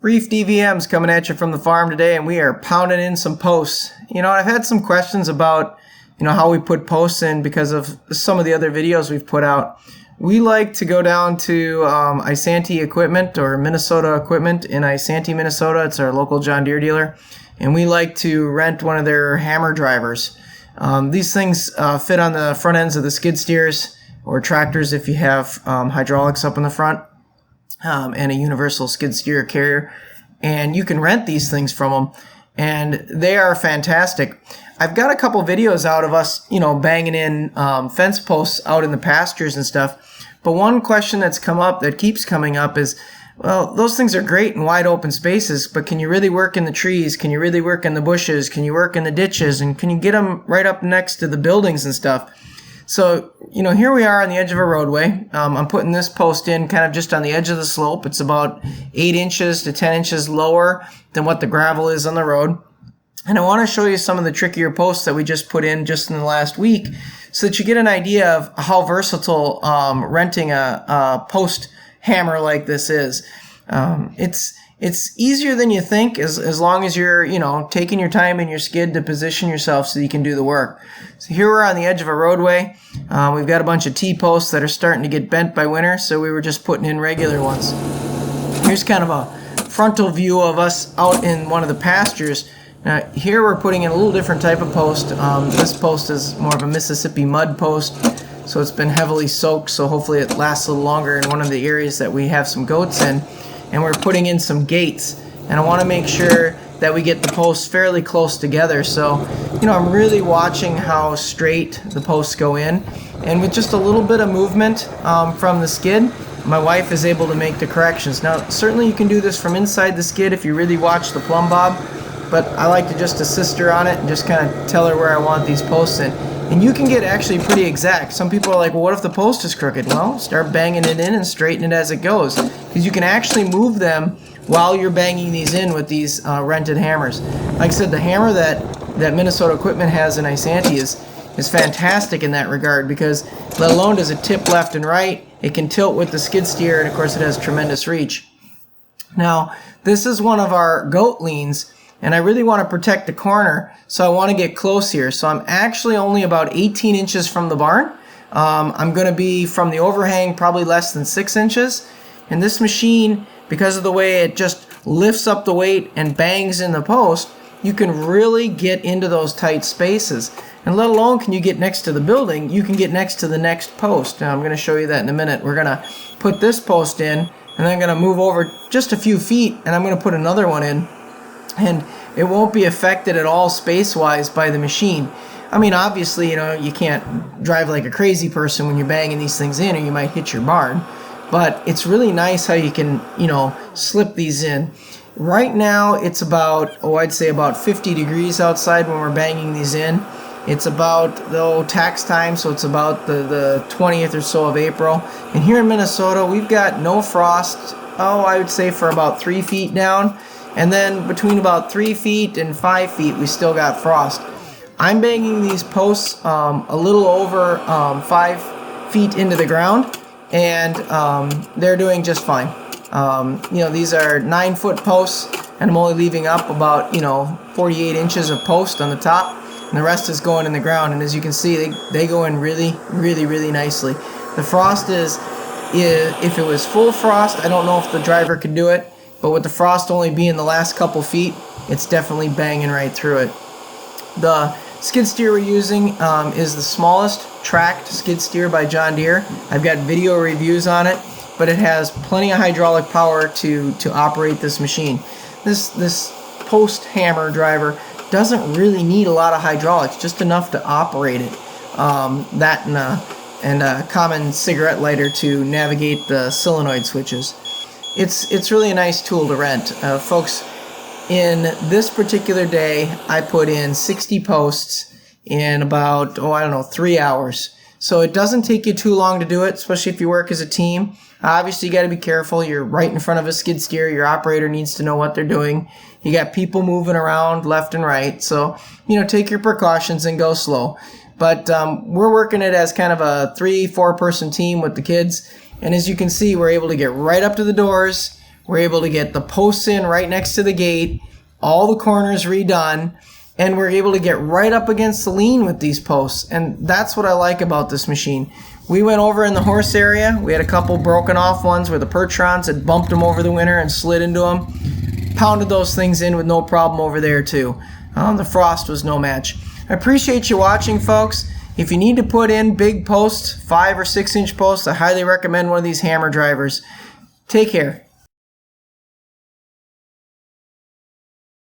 Reef DVM's coming at you from the farm today, and we are pounding in some posts. I've had some questions about, how we put posts in because of some of the other videos we've put out. We like to go down to Isanti Equipment or Minnesota Equipment in Isanti, Minnesota. It's our local John Deere dealer, and we like to rent one of their hammer drivers. These things fit on the front ends of the skid steers or tractors if you have hydraulics up in the front. And a universal skid steer carrier, and you can rent these things from them, and they are fantastic. I've got a couple videos out of us, banging in fence posts out in the pastures and stuff, but one question that's come up, that keeps coming up, is, well, those things are great in wide open spaces, but can you really work in the trees? Can you really work in the bushes? Can you work in the ditches? And can you get them right up next to the buildings and stuff? So, here we are on the edge of a roadway. I'm putting this post in kind of just on the edge of the slope. It's about 8 inches to 10 inches lower than what the gravel is on the road. And I want to show you some of the trickier posts that we just put in just in the last week so that you get an idea of how versatile renting a post hammer like this is. It's easier than you think as long as you're, taking your time in your skid to position yourself so you can do the work. So here we're on the edge of a roadway. We've got a bunch of T-posts that are starting to get bent by winter, so we were just putting in regular ones. Here's kind of a frontal view of us out in one of the pastures. Now, here we're putting in a little different type of post. This post is more of a Mississippi mud post, so it's been heavily soaked, so hopefully it lasts a little longer in one of the areas that we have some goats in. And we're putting in some gates, and I want to make sure that we get the posts fairly close together. So, I'm really watching how straight the posts go in, and with just a little bit of movement from the skid, my wife is able to make the corrections. Now, certainly you can do this from inside the skid if you really watch the plumb bob, but I like to just assist her on it and just kind of tell her where I want these posts in. And you can get actually pretty exact. Some people are like, well, what if the post is crooked? Well, start banging it in and straighten it as it goes. Because you can actually move them while you're banging these in with these rented hammers. Like I said, the hammer that Minnesota Equipment has in Isanti is fantastic in that regard, because let alone does it tip left and right, it can tilt with the skid steer, and of course it has tremendous reach. Now, this is one of our goat leans, and I really want to protect the corner, so I want to get close here. So I'm actually only about 18 inches from the barn. I'm going to be from the overhang probably less than 6 inches. And this machine, because of the way it just lifts up the weight and bangs in the post, you can really get into those tight spaces. And let alone can you get next to the building, you can get next to the next post. Now I'm going to show you that in a minute. We're going to put this post in, and then I'm going to move over just a few feet, and I'm going to put another one in. And it won't be affected at all space-wise by the machine. I mean, obviously, you can't drive like a crazy person when you're banging these things in, or you might hit your barn. But it's really nice how you can, slip these in. Right now, it's about, I'd say about 50 degrees outside when we're banging these in. It's about, tax time, so it's about the 20th or so of April. And here in Minnesota, we've got no frost, I would say for about 3 feet down. And then between about 3 feet and 5 feet, we still got frost. I'm banging these posts a little over 5 feet into the ground, and they're doing just fine. These are 9-foot posts, and I'm only leaving up about 48 inches of post on the top, and the rest is going in the ground. And as you can see, they go in really, really, really nicely. The frost is, if it was full frost, I don't know if the driver could do it. But with the frost only being the last couple feet, it's definitely banging right through it. The skid steer we're using is the smallest tracked skid steer by John Deere. I've got video reviews on it, but it has plenty of hydraulic power to operate this machine. This post hammer driver doesn't really need a lot of hydraulics, just enough to operate it. That and a common cigarette lighter to navigate the solenoid switches. It's really a nice tool to rent. Folks, in this particular day, I put in 60 posts in about, 3 hours. So it doesn't take you too long to do it, especially if you work as a team. Obviously, you got to be careful. You're right in front of a skid steer. Your operator needs to know what they're doing. You got people moving around left and right. So, take your precautions and go slow. But we're working it as kind of a 3-4 person team with the kids. And as you can see, we're able to get right up to the doors, We're able to get the posts in right next to the gate, all the corners redone, and we're able to get right up against the lean with these posts. And that's what I like about this machine. We went over in the horse area. We had a couple broken off ones where the Pertrons had bumped them over the winter and slid into them. Pounded those things in with no problem over there too. The frost was no match. I appreciate you watching, folks. If you need to put in big posts, 5 or 6 inch posts, I highly recommend one of these hammer drivers. Take care.